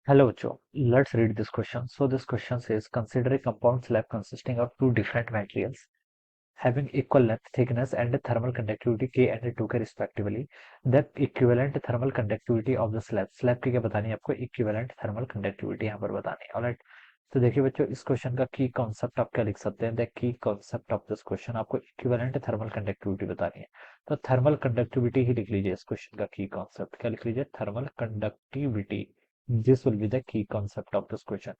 Hello, Joe. Let's read this question. So this question says, consider a compound slab consisting of two different materials having equal length, thickness, and thermal conductivity K and 2K respectively. The equivalent thermal conductivity of the slab. Slab की क्या बतानी है आपको? Equivalent thermal conductivity यहाँ पर बतानी है. Alright. तो देखिए बच्चों, इस क्वेश्चन का की कॉन्सेप्ट आप क्या लिख सकते हैं? The key concept of this question, आपको इक्विवेलेंट थर्मल कंडक्टिविटी बतानी है. तो थर्मल कंडक्टिविटी ही लिख लीजिए. इस क्वेश्चन का की कॉन्सेप्ट क्या लिख लीजिए? Thermal conductivity. This will be the key concept of this question.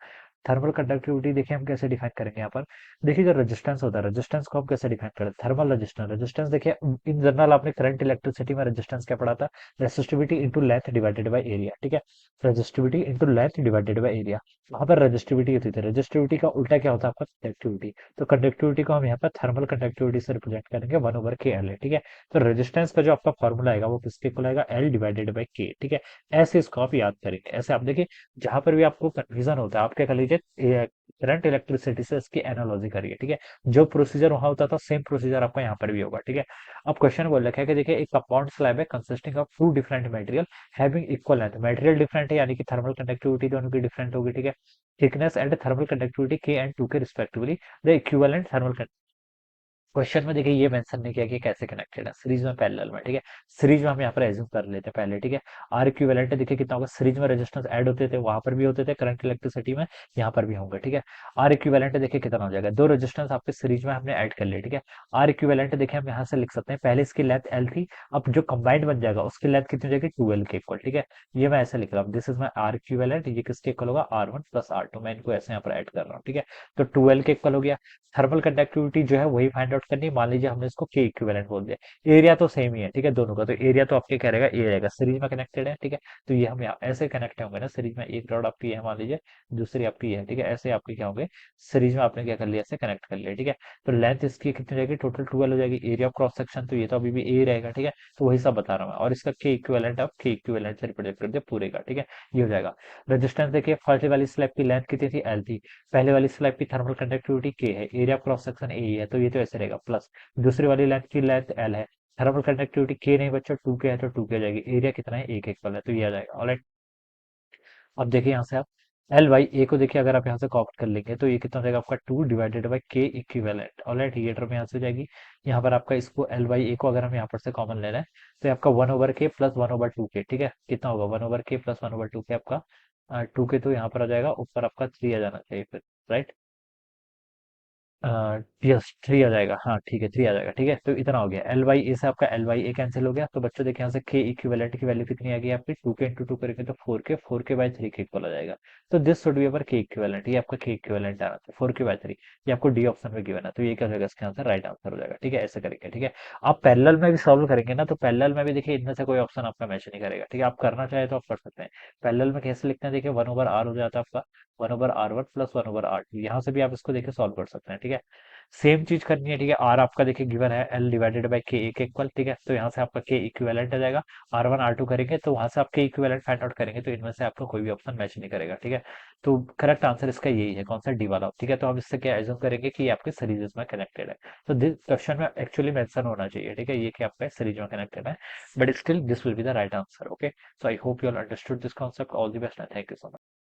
Thermal conductivity देखिए हम कैसे डिफाइन करेंगे यहाँ पर. देखिए जो रेजिस्टेंस होता है, रेजिस्टेंस को हम कैसे डिफाइन करते हैं? Thermal resistance. रेजिस्टेंस देखिए इन जनरल आपने करंट इलेक्ट्रिसिटी में रेजिस्टेंस क्या पढ़ा था? Resistivity into length divided by area. ठीक है, resistivity into length divided by area. वहां पर रेजिस्टिविटी होती थी. रेजिस्टिविटी का उल्टा क्या होता है आपका? कंडक्टिविटी. तो कंडक्टिविटी को हम यहाँ पर थर्मल कंडक्टिविटी से रिप्रेजेंट करेंगे 1/k L है. ठीक है, तो रेजिस्टेंस का जो आपका फॉर्मूला आएगा वो किसके इक्वल आएगा? L divided by K. ठीक है, ऐसे इसको आप याद करेंगे. ऐसे आप देखिए, जहां पर भी आपको कंफ्यूजन होता है आप क्या कर लीजिए, करंट इलेक्ट्रिसिटी से इसकी एनालॉजी करिए. ठीक है, जो प्रोसीजर वहां होता था सेम प्रोसीजर आपका यहाँ पर भी होगा. ठीक है, अब क्वेश्चन बोल रखा है कि देखिए एक कंपाउंड स्लैब है consisting of two different material having equal length. Material different है यानी कि थर्मल कंडक्टिविटी दोनों की डिफरेंट होगी. ठीक है, थिकनेस एंड थर्मल कंडक्टिविटी के एंड टू के respectively. The equivalent thermal. Question में देखिए ये मेंशन नहीं किया कि कैसे कनेक्टेड है, सीरीज में पैरेलल में. ठीक है, सीरीज में हम यहाँ पर एज्यूम कर लेते हैं पहले. ठीक है, आर इक्विवेलेंट देखिए कितना होगा? सीरीज में रेजिस्टेंस ऐड होते थे, वहां पर भी होते थे करंट इलेक्ट्रिसिटी में, यहाँ पर भी होंगे. ठीक है, आर इक्विवेलेंट देखिए कितना हो जाएगा? दो रेजिस्टेंस आपके सीरीज में हमने ऐड कर लिए. ठीक है, आर इक्विवेलेंट देखिए हम यहाँ से लिख सकते हैं, पहले इसकी लेंथ एल थी, अब जो कंबाइंड बन जाएगा उसकी लेंथ कितनी हो जाएगी? 2L के इक्वल. ठीक है, ये मैं ऐसे लिख रहा हूँ, this is my R equivalent. ये किसके इक्वल होगा? R1 plus R2. मैं इनको ऐसे यहाँ पर ऐड कर रहा हूँ. ठीक है, तो 2L के इक्वल हो गया. थर्मल कंडक्टिविटी जो है वही फाइंड आउट करनी है. मान लीजिए हमने इसको के इक्विवेलेंट बोल दिया. एरिया तो सेम ही है. ठीक है, दोनों का तो एरिया तो आपके क्या रहेगा? ए रहेगा, सीरीज में कनेक्टेड है. ठीक है, तो ये हम यहाँ ऐसे कनेक्ट होंगे ना, सीरीज में एक रॉड आपकी है मान लीजिए, दूसरी आपकी है. ठीक है, ऐसे आपके क्या होंगे? सीरीज में आपने क्या कर लिया? ऐसे कनेक्ट कर लिया. ठीक है, तो लेंथ इसकी कितनी रहेगी? टोटल 12 हो जाएगी. एरिया ऑफ क्रॉस सेक्शन तो ये तो अभी भी ए रहेगा. ठीक है, तो वही सब बता रहा हूँ मैं. और इसका के इक्विवेलेंट आप के इक्विवेलेंट से रिप्रेजेंट कर दिया पूरे का. ठीक है, ये हो जाएगा. रेजिस्टेंस देखिए फर्स्ट वाली स्लैब की लेंथ कितनी थी? एल थी. पहले वाली स्लैब की थर्मल कंडक्टिविटी के है, एरिया क्रॉस सेक्शन ए है, तो ये तो ऐसे रहेगा प्लस. दूसरी वाली लेंथ की लेंथ एल है, थर्मल कंडक्टिविटी के नहीं बच्चा 2K है, तो 2K आ जाएगी. एरिया कितना है? एक इक्वल है, तो ये आ जाएगा. ऑलराइट, अब देखिए यहाँ से आप एल बाई ए को देखिए, अगर आप यहाँ से कॉपी कर लेंगे तो ये कितना हो जाएगा आपका? 2 डिवाइडेड बाई के इक्विवेलेंट. ऑलराइट, ये टर्म यहाँ से हो जाएगी. यहाँ पर आपका इसको एल बाई ए को अगर हम यहाँ पर से कॉमन ले रहे हैं तो ये आपका 1/k प्लस 1/2k. ठीक है, कितना होगा? 1/k प्लस 1/2k आपका 2K, तो यहाँ पर आ जाएगा, ऊपर आपका 3 आ जाना चाहिए फिर. राइट, यस 3 आ जाएगा. हाँ ठीक है, 3 आ जाएगा. ठीक है, तो इतना हो गया. एल बाई ए से आपका एल बाई ए कैंसिल हो गया. तो बच्चों देखिए यहाँ से के इक्विवेलेंट की वैल्यू कितनी आ गई आपकी? 2K इंटू 2 करेंगे तो 4K बाई 3 के इक्वल आ जाएगा. तो दिस शुड बी अवर के इक्विवेलेंट. ये आपका के इक्विवेलेंट आना चाहिए 4K/3. ये आपको डी ऑप्शन में गिवन है, तो ये क्या हो जाएगा? इसका आंसर राइट आंसर हो जाएगा. ठीक है, ऐसे करेंगे. ठीक है, आप पैरेलल में भी सॉल्व करेंगे ना, तो पैरेलल में भी देखिए इनमें से कोई ऑप्शन आपका मैच नहीं करेगा. ठीक है, आप करना चाहे तो आप कर सकते हैं. पैरेलल में कैसे लिखते हैं? देखिए 1/r हो जाता है आपका 1/r1 प्लस 1/r2. यहाँ से भी आप इसको देखिए सॉल्व कर सकते हैं. ठीक है, सेम चीज करनी है. ठीक है, आर आपका देखिए गिवन है एल डिवाइडेड बाई के एक इक्वल. ठीक है, तो यहाँ से आपका के इक्विवेलेंट आ जाएगा. R1 R2 करेंगे तो वहां से आप के इक्विवेलेंट फाइंड आउट करेंगे, तो इनमें से आपका कोई भी ऑप्शन मैच नहीं करेगा. ठीक है, तो करेक्ट आंसर इसका यही है. कौन सा? डी वाला. ठीक है, तो हम इससे क्या एज्यूम करेंगे कि ये आपके सीरीज में कनेक्टेड है. तो दिस क्वेश्चन में एक्चुअली मेंशन होना चाहिए. ठीक है, ये कि आपका सीरीज में कनेक्टेड है, but still this will be the right answer. Okay, so I hope you all understood this concept. All the best and thank you so much.